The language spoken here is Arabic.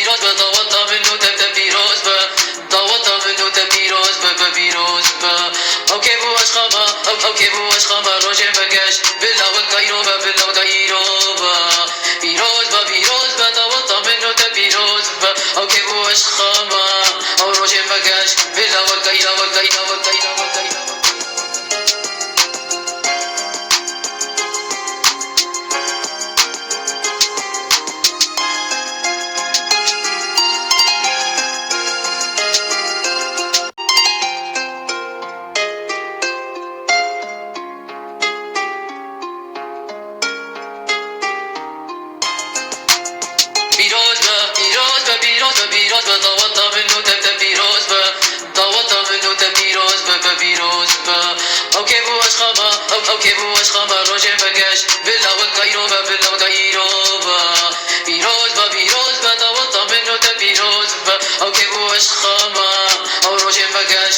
پیروز با دوتا منو تبت پیروز با دوتا منو تبت پیروز با پیروز با اوکی بو اشخاما اوکی بو اشخاما روش مگش بلا وکایرو با بلا وکایرو با پیروز با دوتا منو تبت پیروز با اوکی بو اشخاما او روش مگش بلا وکایرو پیروز با دوتا منو تبت پیروز با دوتا منو تبت پیروز با پیروز با اوکی بو اشخاما اوکی بو اشخاما روش مگش بلا وکایرو با بلا وکایرو با پیروز با دوتا منو تبت پیروز با اوکی بو اشخاما او روش مگش